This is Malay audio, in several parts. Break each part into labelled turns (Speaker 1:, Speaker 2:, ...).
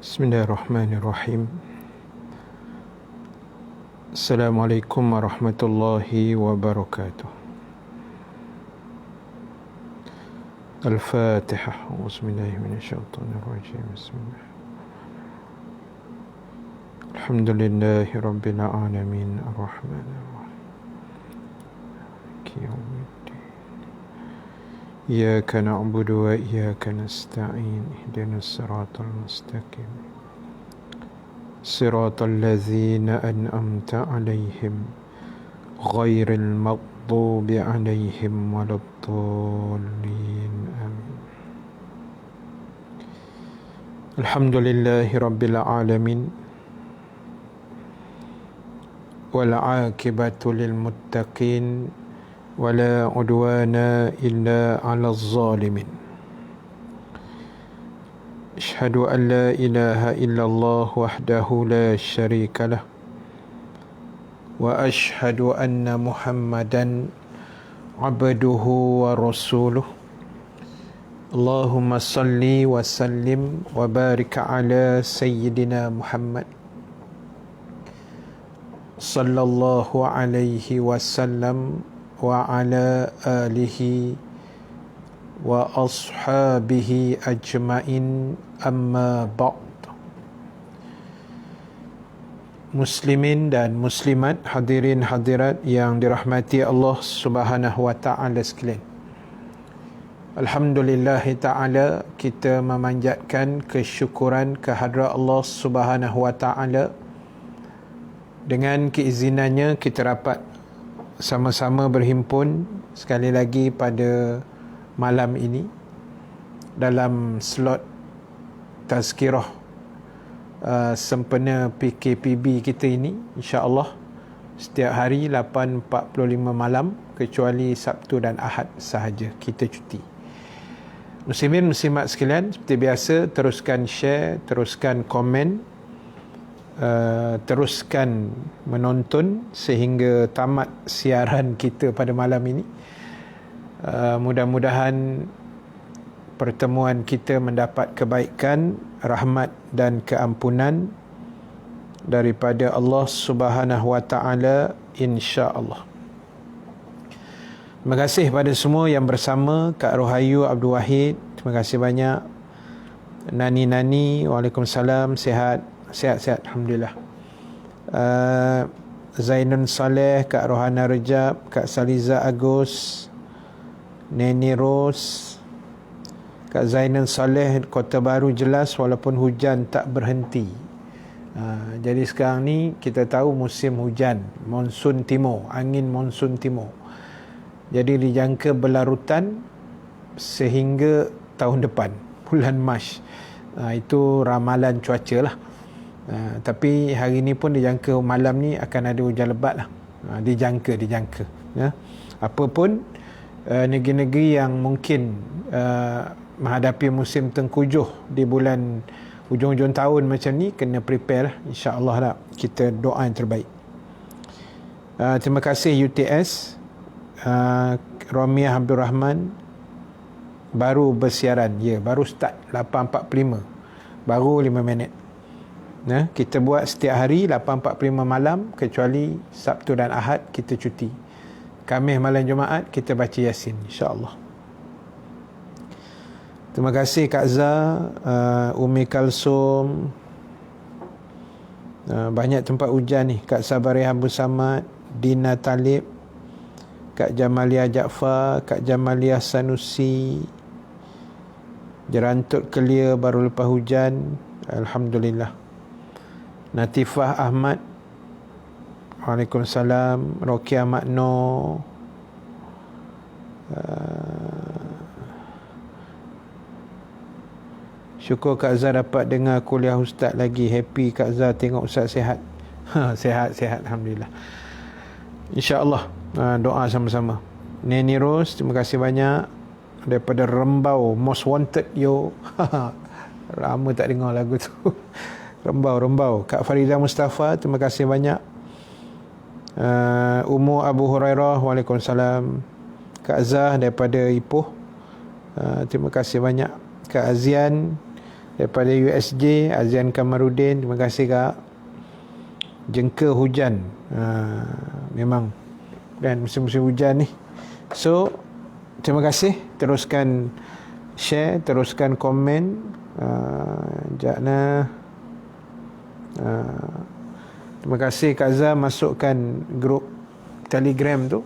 Speaker 1: Bismillahirrahmanirrahim. Assalamualaikum warahmatullahi wabarakatuh. Al-Fatihah. Bismillahirrahmanirrahim. Bismillah. Alhamdulillahi Rabbil Alamin. Ar-Rahmanir-Rahim. Maliki Yawmiddin. Iyyaka na'budu wa iyyaka nasta'in. Ihdinas siratal mustaqim. Siratal ladzina an'amta 'alaihim ghairil maghdubi 'alaihim waladdallin. Amin. Alhamdulillahi Rabbil Alamin. Wal 'aqibatu lil muttaqin. ولا عدوان إلا على الظالمين. أشهد أن لا إله إلا الله وحده لا شريك له وأشهد أن محمدا عبده ورسوله. اللهم صل وسلم وبارك على سيدنا محمد صلى الله عليه وسلم وعلى آله وأصحابه أجمعين. أما بعد. Muslimin dan muslimat, hadirin hadirat yang dirahmati Allah Subhanahu wa taala sekalian. Alhamdulillah taala, kita memanjatkan kesyukuran kehadrat Allah Subhanahu wa taala. Dengan keizinannya kita dapat sama-sama berhimpun sekali lagi pada malam ini dalam slot tazkirah sempena PKPB kita ini, insya-Allah setiap hari 8.45 malam kecuali Sabtu dan Ahad sahaja kita cuti. Muslimin muslimat sekalian, seperti biasa teruskan share, teruskan komen, teruskan menonton sehingga tamat siaran kita pada malam ini. Mudah-mudahan pertemuan kita mendapat kebaikan, rahmat dan keampunan daripada Allah Subhanahu wa taala, insya-Allah. Terima kasih pada semua yang bersama. Kak Rohayu Abdul Wahid, terima kasih banyak. Nani, waalaikumsalam, sihat. Sihat, Alhamdulillah. Zainun Saleh, Kak Rohana Rejab, Kak Saliza Agus, Neni Ros, Kak Zainun Saleh, Kota Baru jelas walaupun hujan tak berhenti. Jadi sekarang ni kita tahu musim hujan, monsun timur, angin monsun timur. Jadi dijangka berlarutan sehingga tahun depan, bulan Mac. Itu ramalan cuaca lah. Tapi hari ni pun dijangka malam ni akan ada hujan lebat lah. Dijangka ya. Apapun negeri-negeri yang mungkin menghadapi musim tengkujuh di bulan hujung-hujung tahun macam ni, kena prepare lah, insya-Allah lah. Kita doa yang terbaik. Terima kasih UTS. Romiah Abdul Rahman baru bersiaran, baru start 8.45, baru 5 minit. Kita buat setiap hari 8.45 malam kecuali Sabtu dan Ahad kita cuti. Khamis malam Jumaat kita baca Yasin, insya-Allah. Terima kasih Kak Zah, Umi Kalsum. Banyak tempat hujan ni. Kak Sabari Abu Samad, Dina Talib, Kak Jamalia Jaafar, Kak Jamalia Sanusi. Jerantut clear baru lepas hujan, alhamdulillah. Natifah Ahmad, waalaikumsalam. Rokiah Makno, syukur Kak Zah dapat dengar kuliah Ustaz lagi. Happy Kak Zah tengok Ustaz sihat. Sihat, alhamdulillah. InsyaAllah doa sama-sama. Neni Ros, terima kasih banyak. Daripada Rembau, Most Wanted yo. Lama tak dengar lagu tu. Rembau. Kak Farida Mustafa, terima kasih banyak. Ummu Abu Hurairah, waalaikumsalam. Kak Zah daripada Ipoh, terima kasih banyak. Kak Azian, Daripada USJ, Azian Kamarudin, terima kasih Kak. Jengka hujan. Memang dan musim-musim hujan ni. So, terima kasih. Teruskan share, teruskan komen. Terima kasih Kak Zah masukkan grup Telegram tu.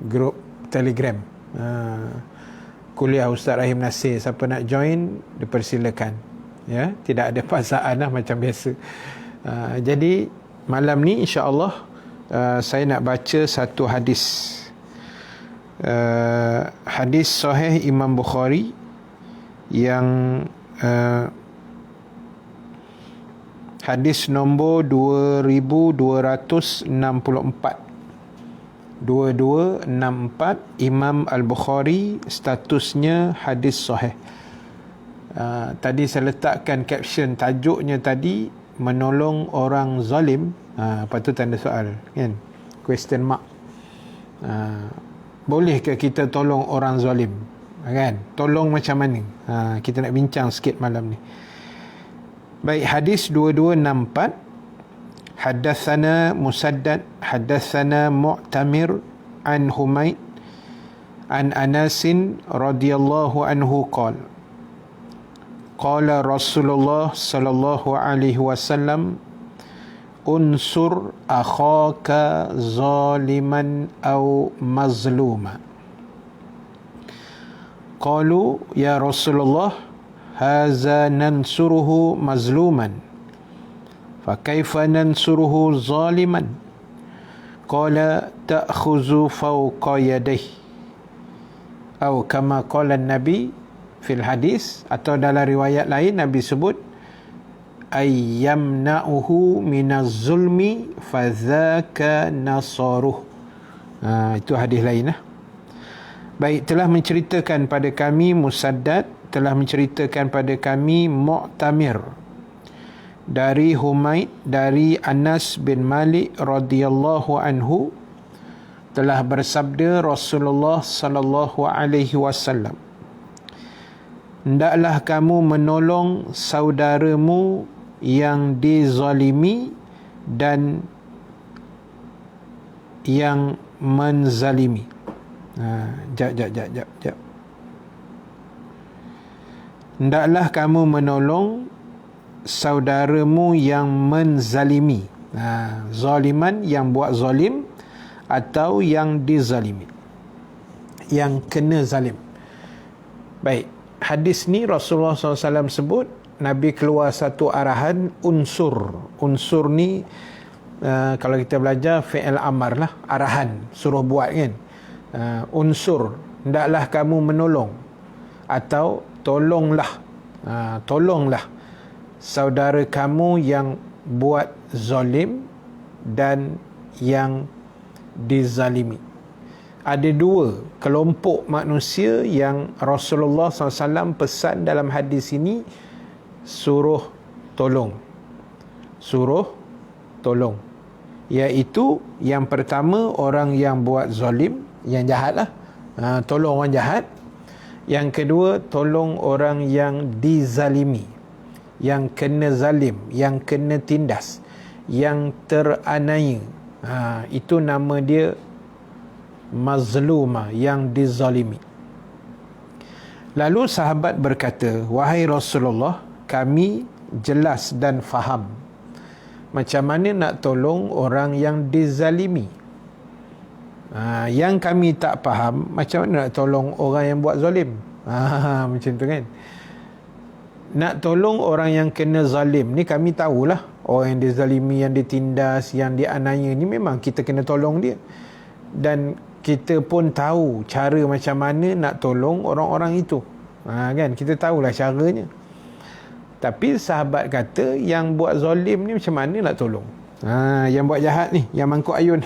Speaker 1: Grup Telegram. Kuliah Ustaz Rahim Nasir. Siapa nak join, dipersilakan. Ya, tidak ada paksaan lah macam biasa. Jadi malam ni insya-Allah saya nak baca satu hadis. Hadis sahih Imam Bukhari yang hadis nombor 2264. 2264 Imam Al-Bukhari, statusnya hadis sahih. Tadi saya letakkan caption tajuknya tadi, menolong orang zalim. Lepas tu tanda soal kan, question mark. Bolehkah kita tolong orang zalim kan? Tolong macam mana? Kita nak bincang sikit malam ni. Baik, hadis 2264. Haddatsana Musaddad, haddatsana Mu'tamir an Humaid an Anas radhiyallahu anhu qala qala Rasulullah sallallahu alaihi wasallam unsur akhaka zaliman aw mazluma. Qalu ya Rasulullah hadza nansuruhu mazluman fa kaifa nansuruhu zaliman? Qala ta'khuzu fawqa yadayhi atau kama qala an-nabi fil hadis, atau dalam riwayat lain Nabi sebut ayyamna'uhu minaz zulmi fadzaka nasaruh. Itu hadis lain lah. Baik, telah menceritakan pada kami Musaddad, telah menceritakan pada kami Mu'tamir dari Humaid dari Anas bin Malik radhiyallahu anhu, telah bersabda Rasulullah sallallahu alaihi wasallam, hendaklah kamu menolong saudaramu yang dizalimi dan yang menzalimi. Jap. Hendaklah kamu menolong saudaramu yang menzalimi. Zaliman, yang buat zalim, atau yang dizalimi, yang kena zalim. Baik, hadis ni Rasulullah SAW sebut, Nabi keluar satu arahan unsur. Unsur ni kalau kita belajar fi'il amar lah, arahan, suruh buat kan. Unsur, hendaklah kamu menolong, atau tolonglah, tolonglah saudara kamu yang buat zalim dan yang dizalimi. Ada dua kelompok manusia yang Rasulullah SAW pesan dalam hadis ini suruh tolong. Suruh tolong. Iaitu yang pertama orang yang buat zalim, yang jahat lah. Tolong orang jahat. Yang kedua, tolong orang yang dizalimi, yang kena zalim, yang kena tindas, yang teraniaya. Itu nama dia mazluma, yang dizalimi. Lalu sahabat berkata, wahai Rasulullah, kami jelas dan faham macam mana nak tolong orang yang dizalimi. Yang kami tak faham, macam mana nak tolong orang yang buat zalim. Macam tu kan. Nak tolong orang yang kena zalim ni kami tahulah. Orang yang dizalimi, yang ditindas, yang dianiaya ni memang kita kena tolong dia. Dan kita pun tahu cara macam mana nak tolong orang-orang itu. Kan, kita tahulah caranya. Tapi sahabat kata yang buat zalim ni macam mana nak tolong? Yang buat jahat ni, yang mangkuk ayun.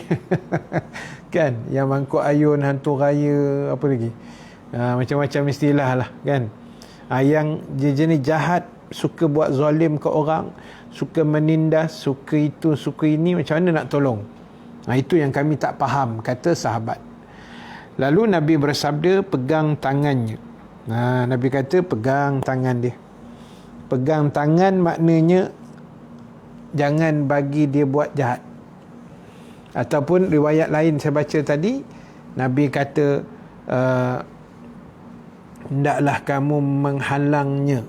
Speaker 1: Kan, yang mangkuk ayun, hantu raya, apa lagi? Macam-macam istilah lah kan. Yang jenis jahat, suka buat zalim ke orang, suka menindas, suka itu, suka ini, macam mana nak tolong? Itu yang kami tak faham, kata sahabat. Lalu Nabi bersabda, pegang tangannya. Nabi kata pegang tangan dia. Pegang tangan maknanya jangan bagi dia buat jahat. Ataupun riwayat lain saya baca tadi, Nabi kata hendaklah kamu menghalangnya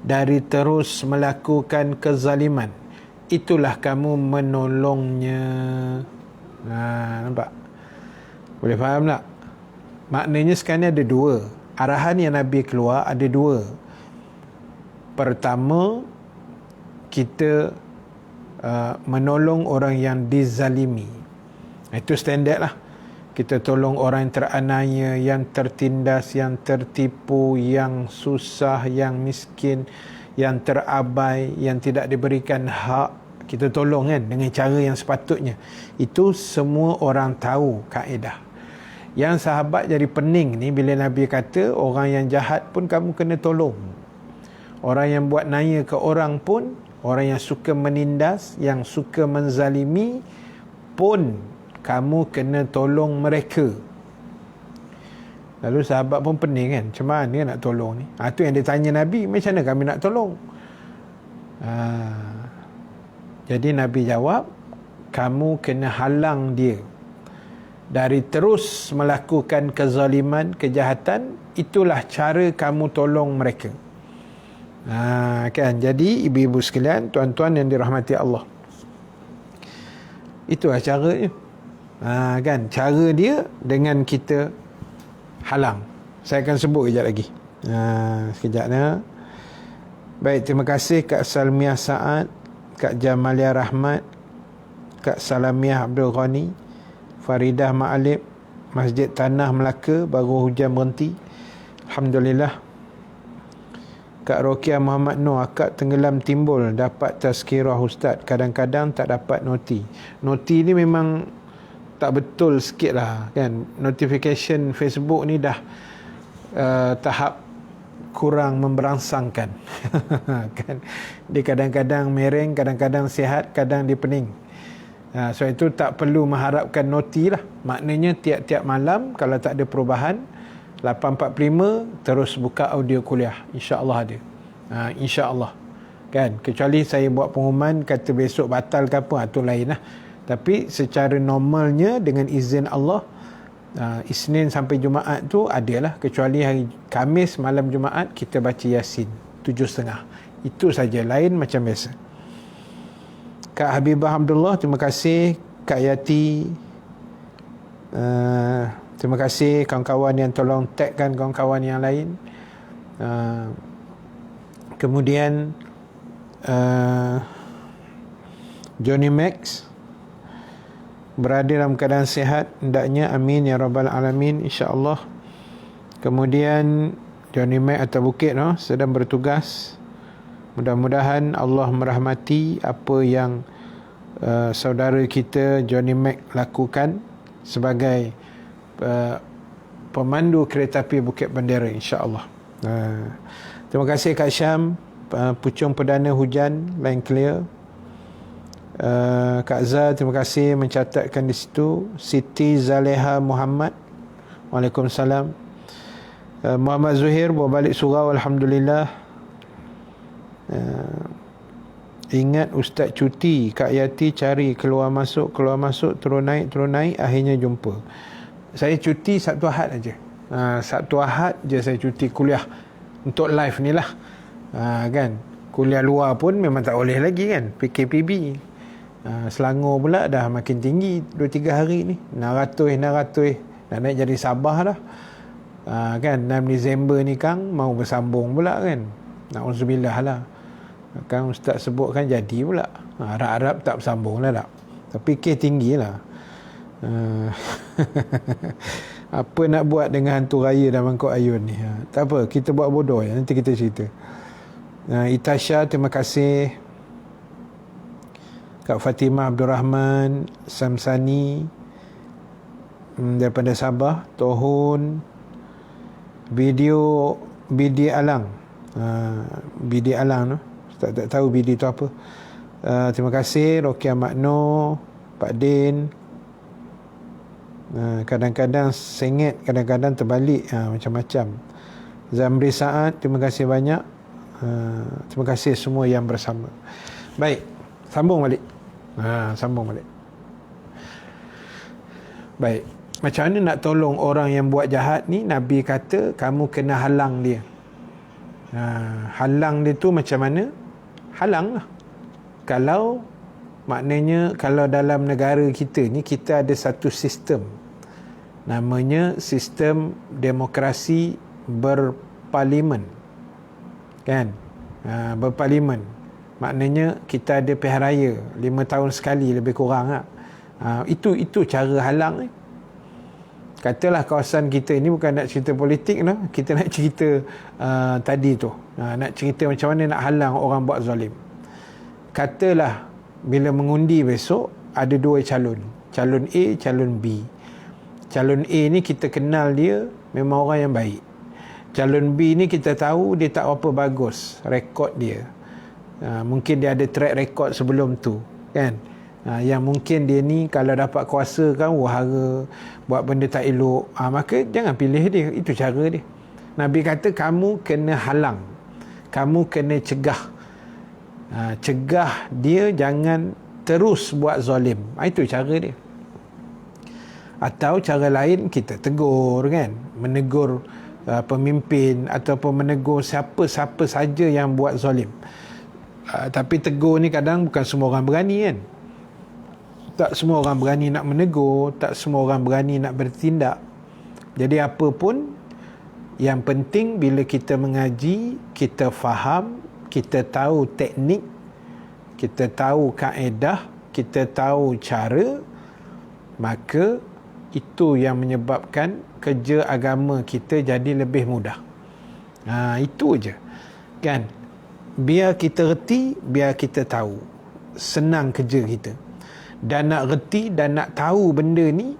Speaker 1: dari terus melakukan kezaliman, itulah kamu menolongnya. Nampak? Boleh faham tak? Maknanya sekarang ada dua arahan yang Nabi keluar, ada dua. Pertama, kita menolong orang yang dizalimi. Itu standard lah. Kita tolong orang yang teraniaya, yang tertindas, yang tertipu, yang susah, yang miskin, yang terabai, yang tidak diberikan hak. Kita tolong kan dengan cara yang sepatutnya. Itu semua orang tahu kaedah. Yang sahabat jadi pening ni bila Nabi kata orang yang jahat pun kamu kena tolong. Orang yang buat naya ke orang pun, orang yang suka menindas, yang suka menzalimi pun kamu kena tolong mereka. Lalu sahabat pun pening kan, macam mana nak tolong ni? Itu yang dia tanya Nabi, macam mana kami nak tolong? Jadi Nabi jawab, kamu kena halang dia dari terus melakukan kezaliman, kejahatan. Itulah cara kamu tolong mereka. Kan, jadi ibu-ibu sekalian, tuan-tuan yang dirahmati Allah, itulah caranya. Kan, cara dia dengan kita halang. Saya akan sebut kejap lagi. Sekejap ya. Baik, terima kasih Kak Salmiah Saad, Kak Jamalia Rahmat, Kak Salamiah Abdul Ghani, Faridah Ma'alib, Masjid Tanah Melaka, baru hujan berhenti, alhamdulillah. Kak Rokia Muhammad Noor, akak tenggelam timbul, dapat tazkirah ustaz, kadang-kadang tak dapat noti. Noti ni memang tak betul sikit lah kan. Notification Facebook ni dah tahap kurang memberangsangkan. Kan, dia kadang-kadang mereng, kadang-kadang sihat, kadang dia pening. So itu tak perlu mengharapkan noti lah. Maknanya tiap-tiap malam kalau tak ada perubahan, 8.45 terus buka audio kuliah, insya-Allah ada. Insya-Allah. Kan, kecuali saya buat pengumuman kata besok batal ke apa, itu lain lah. Tapi secara normalnya dengan izin Allah, Isnin sampai Jumaat tu adalah, kecuali hari Khamis malam Jumaat kita baca Yasin 7.30. Itu saja, lain macam biasa. Kak Habibah Abdullah, terima kasih. Kak Yati, terima kasih kawan-kawan yang tolong tagkan kawan-kawan yang lain. Kemudian Johnny Max, berada dalam keadaan sihat hendaknya, amin ya rabbal alamin, insya-Allah. Kemudian Johnny Mac atas bukit sedang bertugas. Mudah-mudahan Allah merahmati apa yang saudara kita Johnny Mac lakukan sebagai pemandu kereta api Bukit Bendera, insya-Allah. Terima kasih Kak Syam, pucung perdana hujan line clear. Kak Zah, terima kasih mencatatkan di situ. Siti Zaleha Muhammad, Waalaikumsalam. Muhammad Zuhair bawa balik surau, alhamdulillah. Ingat ustaz cuti, Kak Yati cari keluar masuk, turun naik, akhirnya jumpa. Saya cuti Sabtu Ahad aja. Sabtu Ahad je saya cuti kuliah untuk live ni lah. Kan, kuliah luar pun memang tak boleh lagi kan, PKPB. Selangor pula dah makin tinggi 2-3 hari ni, 600 nak naik jadi Sabah dah. Kan 6 Disember ni Kang mau bersambung pula kan, na'udzubillah lah. Kan ustaz sebut kan jadi pula, harap-harap tak bersambung lah tak, tapi kes tinggi lah. Apa nak buat dengan hantu raya dan mangkuk ayun ni? Tak apa, kita buat bodoh ya, nanti kita cerita. Itasha, terima kasih. Kak Fatimah Abdul Rahman Samsani daripada Sabah. Tohun video BD Alang, BD Alang tak tahu BD tu apa. Terima kasih. Rokia Makno, Pak Din. Kadang-kadang sengit, kadang-kadang terbalik, macam-macam. Zamri Saad, terima kasih banyak. Terima kasih semua yang bersama. Baik, sambung balik. Sambung balik. Baik, macam mana nak tolong orang yang buat jahat ni? Nabi kata kamu kena halang dia. Halang dia tu macam mana? Halang lah. Kalau maknanya kalau dalam negara kita ni, kita ada satu sistem, namanya sistem demokrasi berparlimen, kan? Berparlimen maknanya kita ada pilihan raya 5 tahun sekali lebih kurang lah. Itu cara halang ni. Katalah kawasan kita ini, bukan nak cerita politik lah, kita nak cerita tadi tu, nak cerita macam mana nak halang orang buat zalim. Katalah bila mengundi besok ada 2 calon A, calon B. Calon A ni kita kenal dia memang orang yang baik. Calon B ni kita tahu dia tak apa bagus rekod dia. Mungkin dia ada track record sebelum tu, kan? Yang mungkin dia ni kalau dapat kuasa kan wahara, buat benda tak elok, maka jangan pilih dia. Itu cara dia. Nabi kata kamu kena halang, kamu kena cegah. Cegah dia jangan terus buat zalim. Itu cara dia. Atau cara lain kita tegur, kan? Menegur pemimpin ataupun menegur siapa-siapa saja yang buat zalim. Tapi tegur ni kadang bukan semua orang berani, kan? Tak semua orang berani nak menegur, tak semua orang berani nak bertindak. Jadi apa pun, yang penting bila kita mengaji, kita faham, kita tahu teknik, kita tahu kaedah, kita tahu cara, maka itu yang menyebabkan kerja agama kita jadi lebih mudah. Itu je, kan? Biar kita reti, biar kita tahu, senang kerja kita. Dan nak reti dan nak tahu benda ni,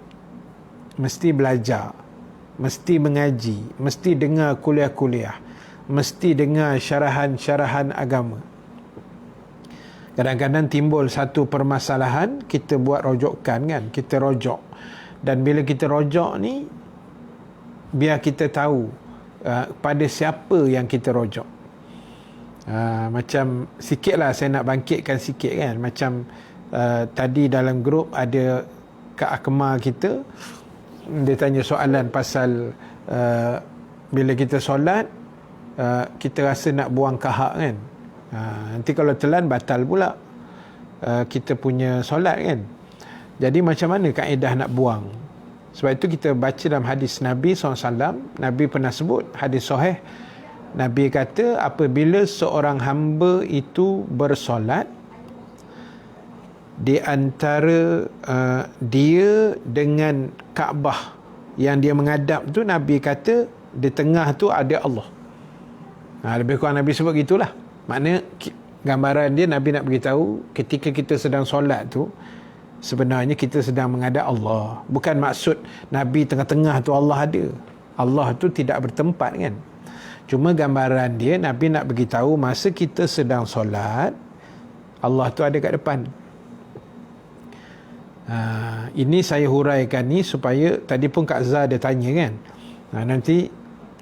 Speaker 1: mesti belajar, mesti mengaji, mesti dengar kuliah-kuliah, mesti dengar syarahan-syarahan agama. Kadang-kadang timbul satu permasalahan, kita buat rojokan, kan? Kita rojok. Dan bila kita rojok ni, biar kita tahu pada siapa yang kita rojok. Macam sikitlah saya nak bangkitkan sikit, kan? Macam tadi dalam grup ada Kak Akmal kita, dia tanya soalan pasal bila kita solat, kita rasa nak buang kahak, kan? Nanti kalau telan batal pula kita punya solat, kan? Jadi macam mana kaedah nak buang? Sebab itu kita baca dalam hadis Nabi SAW, Nabi pernah sebut, hadis sahih, Nabi kata apabila seorang hamba itu bersolat, di antara dia dengan Kaabah yang dia menghadap tu, Nabi kata di tengah tu ada Allah. Lebih kurang Nabi sebut gitulah. Maknanya gambaran dia, Nabi nak beritahu ketika kita sedang solat tu, sebenarnya kita sedang menghadap Allah. Bukan maksud Nabi tengah-tengah tu Allah ada. Allah tu tidak bertempat, kan? Cuma gambaran dia, Nabi nak beritahu masa kita sedang solat, Allah tu ada kat depan. Ini saya huraikan ni supaya tadi pun Kak Zah ada tanya, kan? Nanti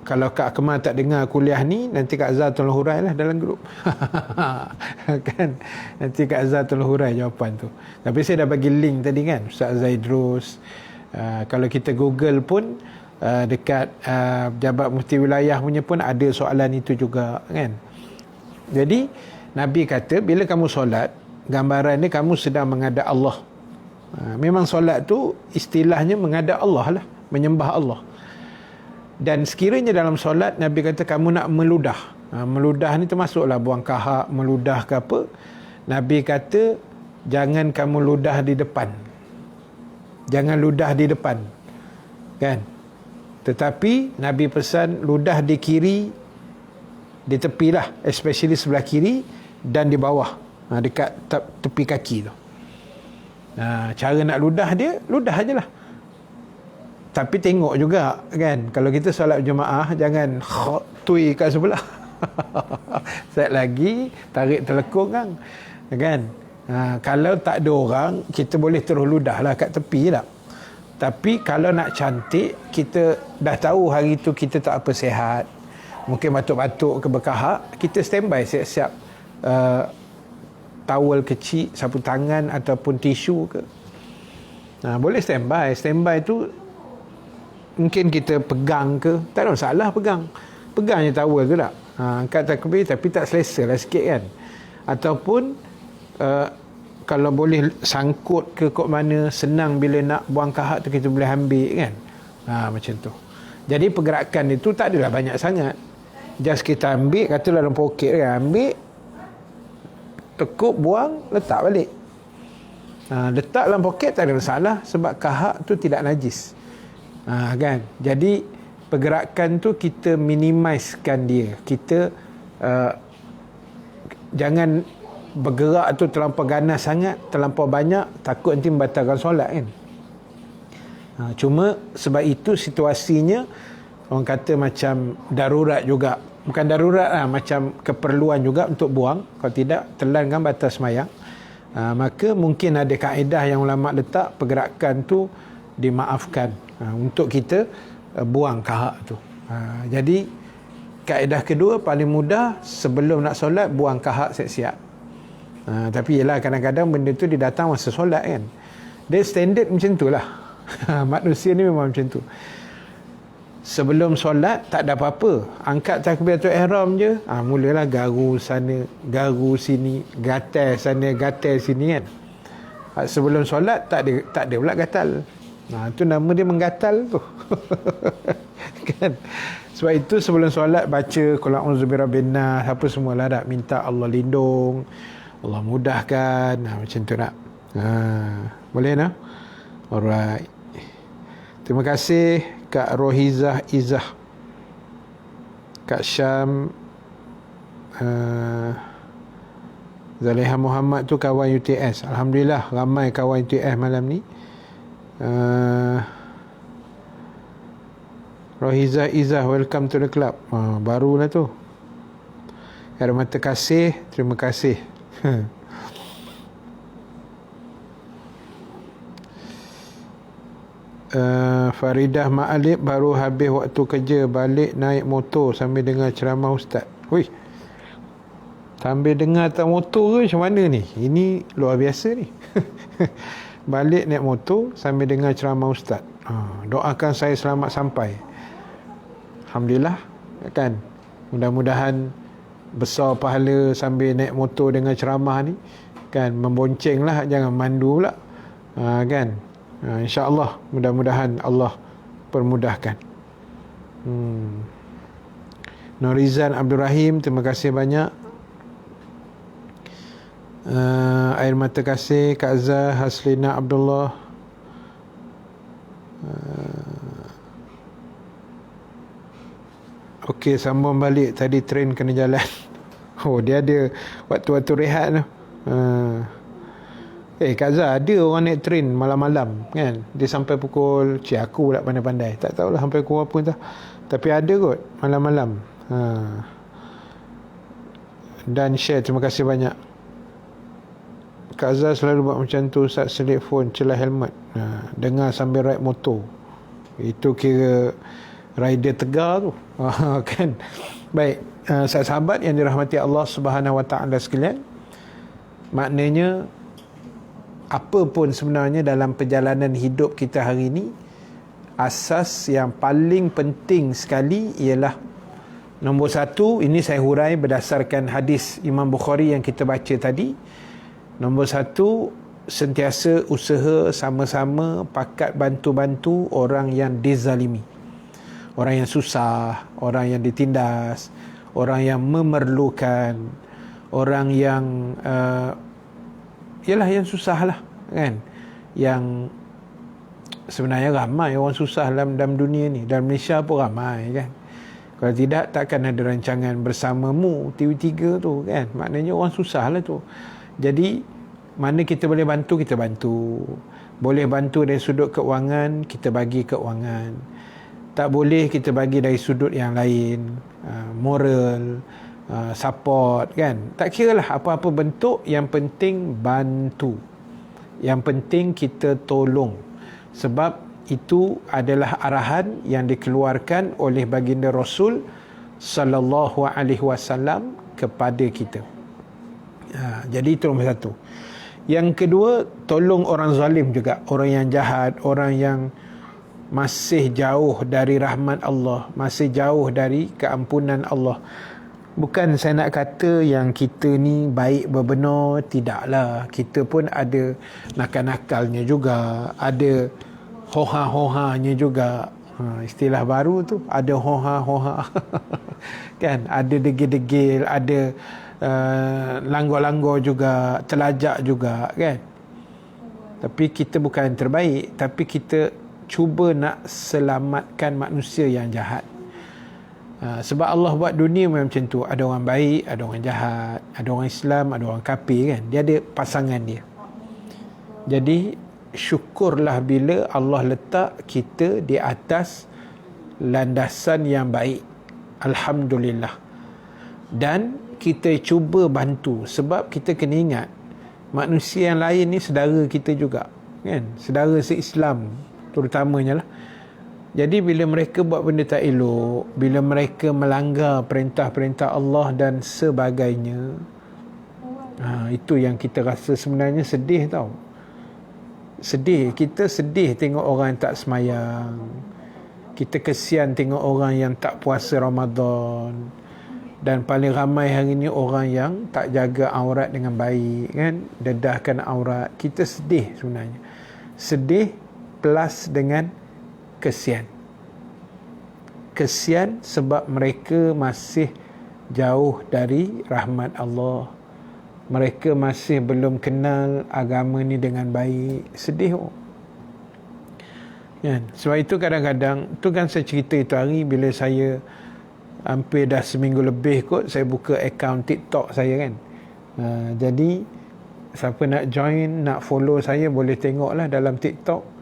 Speaker 1: kalau Kak Kemal tak dengar kuliah ni, nanti Kak Zah tolong hurai lah dalam grup. Kan? Nanti Kak Zah tolong hurai jawapan tu. Tapi saya dah bagi link tadi, kan? Ustaz Zaidrus. Kalau kita Google pun dekat Jabat Mufti Wilayah punya pun ada soalan itu juga, kan? Jadi Nabi kata bila kamu solat, gambaran ni kamu sedang menghadap Allah. Memang solat tu istilahnya menghadap Allah lah, menyembah Allah. Dan sekiranya dalam solat Nabi kata kamu nak meludah, meludah ni termasuklah buang kahak, meludah ke apa, Nabi kata jangan kamu ludah di depan, jangan ludah di depan, kan? Tetapi Nabi pesan ludah di kiri, di tepi lah, especially sebelah kiri, dan di bawah, dekat tepi kaki tu. Cara nak ludah dia, ludah aje lah. Tapi tengok juga, kan, kalau kita solat jemaah, jangan tui kat sebelah. Set lagi, tarik telekung, kan? Kalau tak ada orang, kita boleh terus ludah lah kat tepi lah. Tapi kalau nak cantik, kita dah tahu hari tu kita tak apa sihat, mungkin batuk-batuk ke berkahak, kita standby siap-siap towel kecil, sapu tangan ataupun tisu ke. Boleh standby tu mungkin kita pegang ke, tak ada masalah pegang je towel tu tak, angkat takbir tapi tak selesa lah sikit kan, ataupun kalau boleh sangkut ke kok mana, senang bila nak buang kahak tu kita boleh ambil kan, macam tu. Jadi pergerakan itu tak adalah banyak sangat, just kita ambil, katalah dalam poket kan, ambil, tekuk, buang, letak balik. Letak dalam poket tak ada masalah sebab kahak tu tidak najis, kan. Jadi pergerakan tu kita minimizekan dia, kita jangan bergerak tu terlampau ganas sangat, terlampau banyak, takut nanti membatalkan solat kan. Cuma sebab itu situasinya orang kata macam darurat juga, bukan darurat lah, macam keperluan juga untuk buang, kalau tidak telan kan batal sembahyang. Maka mungkin ada kaedah yang ulama letak, pergerakan tu dimaafkan untuk kita buang kahak tu. Jadi kaedah kedua paling mudah, sebelum nak solat buang kahak siap-siap. Tapi yelah kadang-kadang benda tu dia datang masa solat kan, dia standard macam tu lah. Manusia ni memang macam tu. Sebelum solat tak ada apa-apa, angkat takbiratul ihram je, mulalah garu sana, garu sini, gatal sana, gatal sini kan. Sebelum solat tak ada pula gatal. Tu nama dia menggatal tu. Kan. Sebab itu sebelum solat baca qul a'udzu birabbin nas, apa semualah dak, minta Allah lindung, Allah mudahkan, macam tu nak. Boleh nak? Alright. Terima kasih Kak Rohizah Izzah, Kak Syam, Zaleha Muhammad tu kawan UTS. Alhamdulillah ramai kawan UTS malam ni. Rohizah Izzah, welcome to the club. Barulah tu. Air mata kasih, terima kasih. Faridah Ma'alib, baru habis waktu kerja, balik naik motor sambil dengar ceramah ustaz. Wih, sambil dengar atas motor ke macam mana ni? Ini luar biasa ni. Balik naik motor sambil dengar ceramah ustaz. Doakan saya selamat sampai. Alhamdulillah kan. Mudah-mudahan besar pahala sambil naik motor dengan ceramah ni kan. Membonceng lah, jangan mandu pula, kan. InsyaAllah mudah-mudahan Allah permudahkan. Norizan Abdul Rahim, terima kasih banyak. Air mata kasih Kak Zah, Haslina Abdullah. Okey, sambung balik. Tadi train kena jalan. Dia ada waktu-waktu rehat tu. Kak Zah, ada orang naik train malam-malam kan, dia sampai pukul, aku pula pandai-pandai, tak tahulah sampai pukul apa entah, tapi ada kot malam-malam. Dan share, terima kasih banyak. Kak Zah selalu buat macam tu, Ustaz, selit phone, celah helmet, dengar sambil ride motor. Itu kira rider tegar tu. Kan. Baik, sahabat yang dirahmati Allah Subhanahu Wa Taala sekalian, maknanya apa pun sebenarnya dalam perjalanan hidup kita hari ini, asas yang paling penting sekali ialah nombor satu, ini saya hurai berdasarkan hadis Imam Bukhari yang kita baca tadi. Nombor satu, sentiasa usaha sama-sama pakat bantu-bantu orang yang dizalimi, orang yang susah, orang yang ditindas, orang yang memerlukan, orang yang ialah yang susah lah kan, yang sebenarnya ramai orang susah dalam dunia ni, dalam Malaysia pun ramai kan. Kalau tidak takkan ada rancangan bersamamu TV3 tu kan, maknanya orang susah lah tu. Jadi mana kita boleh bantu, kita bantu. Boleh bantu dari sudut keuangan, kita bagi keuangan. Tak boleh kita bagi dari sudut yang lain, moral, support kan. Tak kira lah apa-apa bentuk, yang penting bantu, yang penting kita tolong. Sebab itu adalah arahan yang dikeluarkan oleh baginda Rasul sallallahu alaihi wasallam kepada kita. Jadi itu nombor satu. Yang kedua, tolong orang zalim juga, orang yang jahat, orang yang masih jauh dari rahmat Allah, masih jauh dari keampunan Allah. Bukan saya nak kata yang kita ni baik berbenar, tidaklah. Kita pun ada nakal-nakalnya juga, ada hoha-hohanya juga. Istilah baru tu, ada hoha-hoha. Kan, ada degil-degil, ada langgor-langgor juga, telajak juga, kan. Tapi kita bukan yang terbaik, tapi kita cuba nak selamatkan manusia yang jahat. Sebab Allah buat dunia macam tu, ada orang baik, ada orang jahat, ada orang Islam, ada orang kafir, kan. Dia ada pasangan dia. Jadi syukurlah bila Allah letak kita di atas landasan yang baik. Alhamdulillah. Dan kita cuba bantu, sebab kita kena ingat manusia yang lain ni saudara kita juga, kan, saudara se-Islam terutamanya lah. Jadi bila mereka buat benda tak elok, bila mereka melanggar perintah-perintah Allah dan sebagainya, itu yang kita rasa sebenarnya sedih tau. Sedih, kita sedih tengok orang yang tak semayang, kita kesian tengok orang yang tak puasa Ramadan. Dan paling ramai hari ni orang yang tak jaga aurat dengan baik, kan, dedahkan aurat. Kita sedih sebenarnya. Sedih plus dengan kesian. Kesian sebab mereka masih jauh dari rahmat Allah. Mereka masih belum kenal agama ni dengan baik. Sedih. Kan? Sebab itu kadang-kadang, tu kan saya cerita itu hari bila saya hampir dah seminggu lebih kot saya buka akaun TikTok saya, kan. Jadi siapa nak join, nak follow saya, boleh tengok lah dalam TikTok.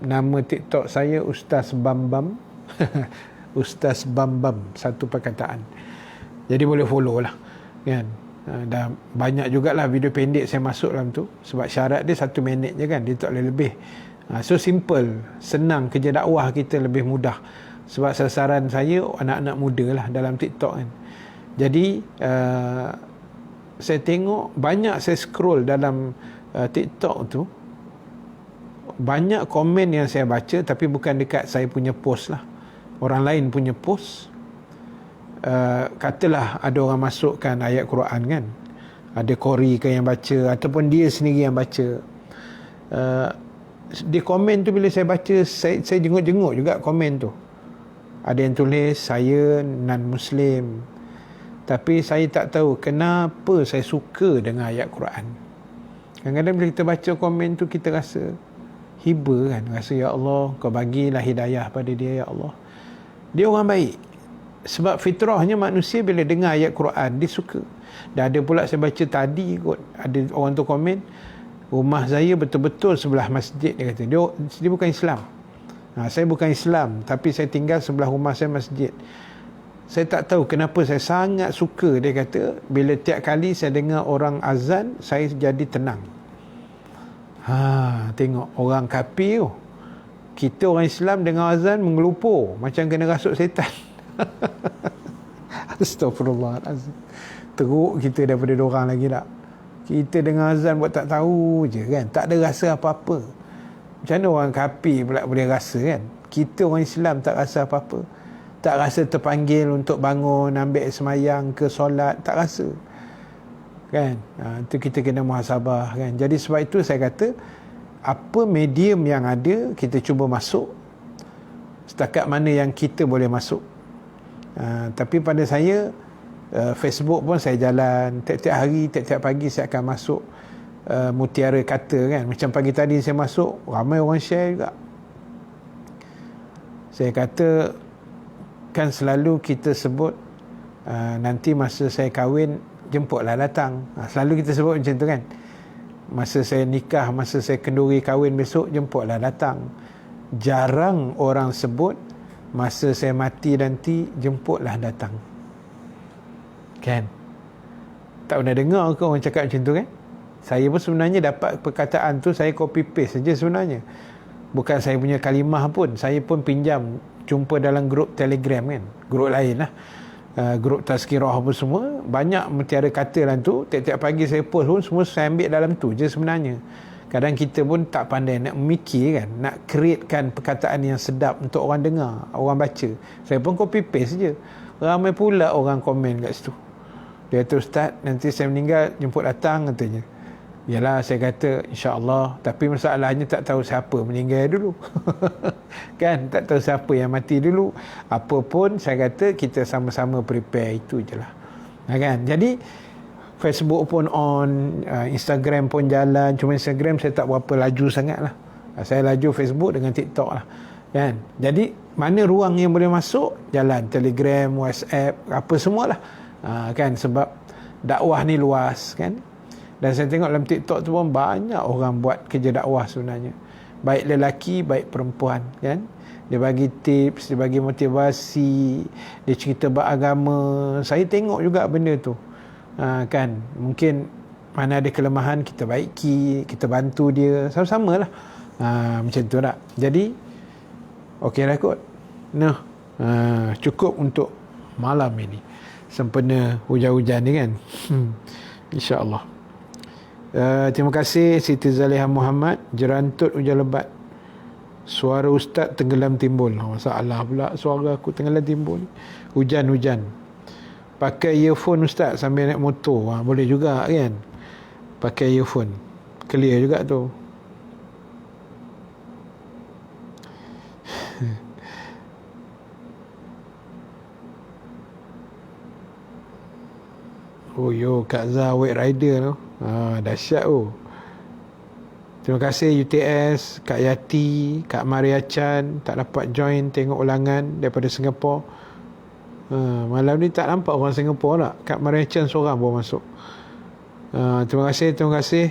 Speaker 1: Nama TikTok saya Ustaz Bambam. Ustaz Bambam, satu perkataan. Jadi boleh follow lah, kan. Dah banyak jugalah video pendek saya masuk dalam tu, sebab syarat dia 1 minit je, kan, dia tak boleh lebih. So simple, senang, kerja dakwah kita lebih mudah. Sebab sasaran saya anak-anak muda lah dalam TikTok, kan. Jadi saya tengok banyak, saya scroll dalam TikTok tu, banyak komen yang saya baca, tapi bukan dekat saya punya post lah, orang lain punya post. Katalah ada orang masukkan ayat Quran, kan, ada Qori ke yang baca, ataupun dia sendiri yang baca. Di komen tu bila saya baca, saya jenguk-jenguk juga komen tu. Ada yang tulis saya non-Muslim, tapi saya tak tahu kenapa saya suka dengan ayat Quran. Kadang-kadang bila kita baca komen tu, kita rasa hiba, kan, rasa ya Allah, kau bagilah hidayah pada dia, ya Allah. Dia orang baik. Sebab fitrahnya manusia bila dengar ayat Quran, dia suka. Dan ada pula saya baca tadi kot, ada orang tu komen, rumah saya betul-betul sebelah masjid, dia kata. Dia bukan Islam. Saya bukan Islam, tapi saya tinggal sebelah rumah saya masjid. Saya tak tahu kenapa saya sangat suka, dia kata, bila tiap kali saya dengar orang azan, saya jadi tenang. Tengok orang kafir tu. Kita orang Islam dengar azan mengelupur, macam kena rasuk setan. Astaghfirullahalazim. Teruk kita daripada diorang lagi tak. Kita dengar azan buat tak tahu je, kan, tak ada rasa apa-apa. Macam mana orang kafir pula boleh rasa, kan? Kita orang Islam tak rasa apa-apa. Tak rasa terpanggil untuk bangun, ambil semayang ke solat, tak rasa, kan. Itu kita kena muhasabah, kan. Jadi sebab itu saya kata, apa medium yang ada, kita cuba masuk setakat mana yang kita boleh masuk. Tapi pada saya, Facebook pun saya jalan tiap-tiap hari, tiap-tiap pagi saya akan masuk mutiara kata, kan. Macam pagi tadi saya masuk, ramai orang share juga. Saya kata, kan selalu kita sebut nanti masa saya kahwin jemputlah datang. Selalu kita sebut macam tu, kan. Masa saya nikah, masa saya kenduri kahwin besok, jemputlah datang. Jarang orang sebut masa saya mati nanti, jemputlah datang, kan. Tak pernah dengar ke orang cakap macam tu, kan. Saya pun sebenarnya dapat perkataan tu, saya copy paste saja sebenarnya. Bukan saya punya kalimah pun, saya pun pinjam, jumpa dalam grup Telegram kan, grup lain lah, grup tazkirah apa semua, banyak mesti ada kata dalam tu. Tiap-tiap pagi saya post pun semua saya ambil dalam tu je sebenarnya. Kadang kita pun tak pandai nak memikir kan, nak createkan perkataan yang sedap untuk orang dengar, orang baca. Saya pun copy paste je. Ramai pula orang komen kat situ. Dia kata, "Ustaz, nanti saya meninggal jemput datang," katanya. Yalah, saya kata insya-Allah, tapi masalahnya tak tahu siapa meninggal dulu. Kan, tak tahu siapa yang mati dulu. Apa pun saya kata kita sama-sama prepare, itu je lah. Kan? Jadi Facebook pun on, Instagram pun jalan. Cuma Instagram saya tak berapa laju sangat lah. Saya laju Facebook dengan TikTok lah. Kan? Jadi mana ruang yang boleh masuk, jalan Telegram, WhatsApp, apa semualah. Kan, sebab dakwah ni luas kan. Dan saya tengok dalam TikTok tu pun banyak orang buat kerja dakwah sebenarnya. Baik lelaki, baik perempuan kan. Dia bagi tips, dia bagi motivasi, dia cerita beragama. Saya tengok juga benda tu. Kan, mungkin mana ada kelemahan kita baiki, kita bantu dia, sama-sama lah. Macam tu tak. Jadi okey lah kot. Nah, cukup untuk malam ini. Sempena hujan-hujan ni kan. InsyaAllah. Terima kasih Siti Zaliha Muhammad. Jerantut hujan lebat, suara ustaz tenggelam timbul. Masalah pula suara aku tenggelam timbul. Hujan-hujan. Pakai earphone ustaz sambil naik motor. Boleh juga kan. Pakai earphone. Clear juga tu. Oh yo, Kak Zah Wet Rider tu. Dahsyat tu. Terima kasih UTS, Kak Yati, Kak Maria Chan tak dapat join tengok ulangan daripada Singapura. Malam ni tak nampak orang Singapura tak. Kak Maria Chan seorang baru masuk. Terima kasih.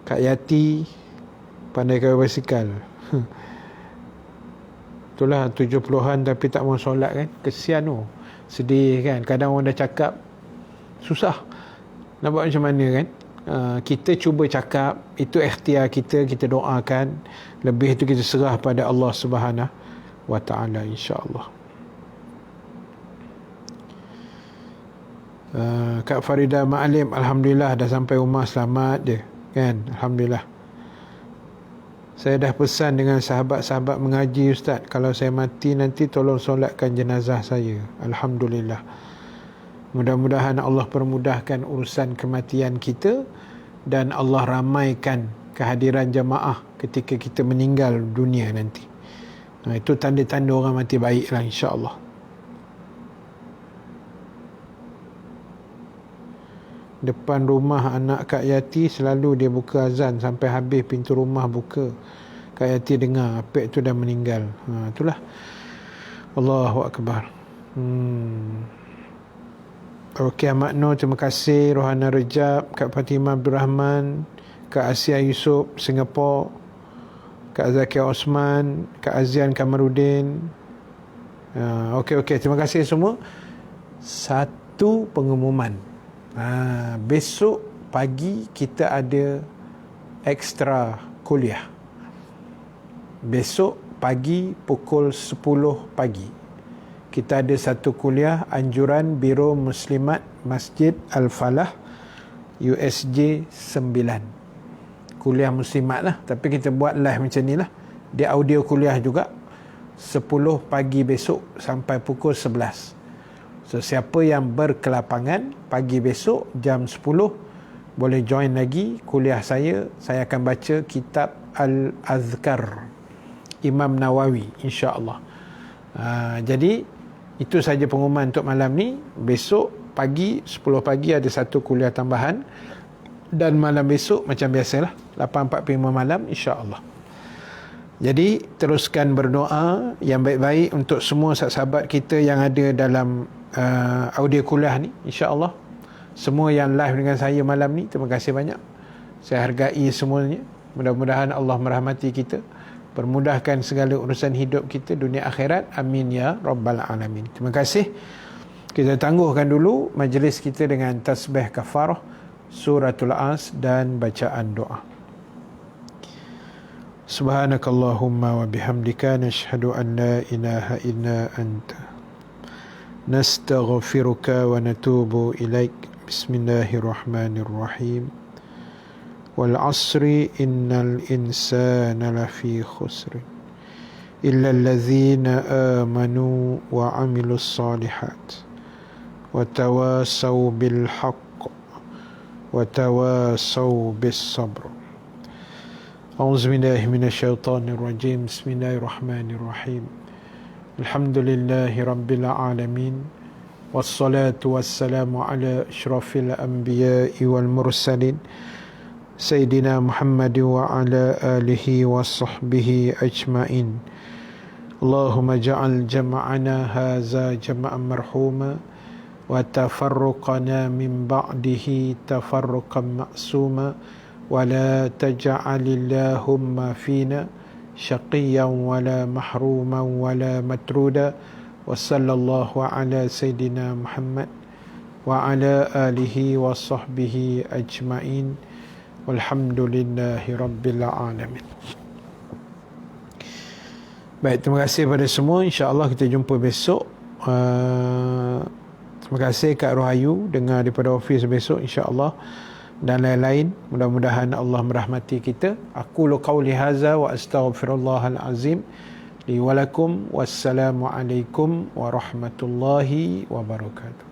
Speaker 1: Kak Yati pandai kawal basikal. Itulah 70-an tapi tak mau solat kan. Kesian tu. Sedih kan. Kadang orang dah cakap susah. Nak buat macam mana kan. Kita cuba cakap, itu ikhtiar kita doakan. Lebih itu kita serah pada Allah Subhanahu wa ta'ala, insya-Allah. Kak Farida Ma'alim, alhamdulillah dah sampai rumah selamat je kan. Alhamdulillah. Saya dah pesan dengan sahabat-sahabat mengaji ustaz, kalau saya mati nanti tolong solatkan jenazah saya. Alhamdulillah. Mudah-mudahan Allah permudahkan urusan kematian kita dan Allah ramaikan kehadiran jemaah ketika kita meninggal dunia nanti. Itu tanda-tanda orang mati baik lah, insya-Allah. Depan rumah anak Kak Yati selalu dia buka azan sampai habis pintu rumah buka. Kak Yati dengar apek tu dah meninggal. Itulah. Allahu Akbar. Okey, Ahmad Nur, terima kasih. Rohana Rejab, Kak Fatimah Abdul Rahman, Kak Asia Yusof Singapura, Kak Zakia Osman, Kak Azian Kamarudin. Okey, terima kasih semua. Satu pengumuman. Besok pagi kita ada ekstra kuliah. Besok pagi pukul 10 pagi kita ada satu kuliah anjuran Biro Muslimat Masjid Al-Falah USJ 9. Kuliah muslimat lah, tapi kita buat live macam ni lah. Dia audio kuliah juga 10 pagi besok sampai pukul 11. So, siapa yang berkelapangan pagi besok jam 10 boleh join lagi kuliah saya. Saya akan baca kitab Al-Azkar Imam Nawawi, insya-Allah. Jadi itu saja pengumuman untuk malam ni. Besok pagi 10 pagi ada satu kuliah tambahan, dan malam besok macam biasalah 8.45 malam, insya-Allah. Jadi teruskan berdoa yang baik-baik untuk semua sahabat kita yang ada dalam audio kuliah ni, insya-Allah. Semua yang live dengan saya malam ni, terima kasih banyak. Saya hargai semuanya. Mudah-mudahan Allah merahmati kita, permudahkan segala urusan hidup kita dunia akhirat. Amin ya rabbal alamin. Terima kasih. Kita tangguhkan dulu majlis kita dengan tasbih kafarah, suratul As dan bacaan doa. Subhanakallahumma wa bihamdika nashhadu an la ilaha illa anta nastaghfiruka wa natubu ilaik. Bismillahirrahmanirrahim. Wal asri innal insana lafi khusr illa allazina amanu wa amilus solihat wa tawasaw bil haqq wa tawasaw bis sabr. A'udzubillahi minasyaitonir rajim. Bismillahirrahmanirrahim. Alhamdulillahi rabbil alamin. Wassalatu wassalamu ala asyrafil anbiya'i wal mursalin Sayyidina Muhammad wa ala alihi wa sahbihi ajma'in. Allahumma ja'al jama'ana haza jama'an marhuma wa tafarruqana min ba'dihi tafarruqan ma'suma wa la taj'alillahumma fina syaqiyan wa la mahruman wa la matruda. Wa sallallahu ala sayyidina Muhammad wa ala alihi wa sahbihi ajma'in. Walhamdulillahi rabbil alamin. Baik, terima kasih pada semua. InsyaAllah kita jumpa besok. Terima kasih Kak Rohayu dengar daripada office besok insyaAllah, dan lain-lain. Mudah-mudahan Allah merahmati kita. Aku lu qawli haza wa astaghfirullahal azim li walakum. Wassalamualaikum warahmatullahi wabarakatuh.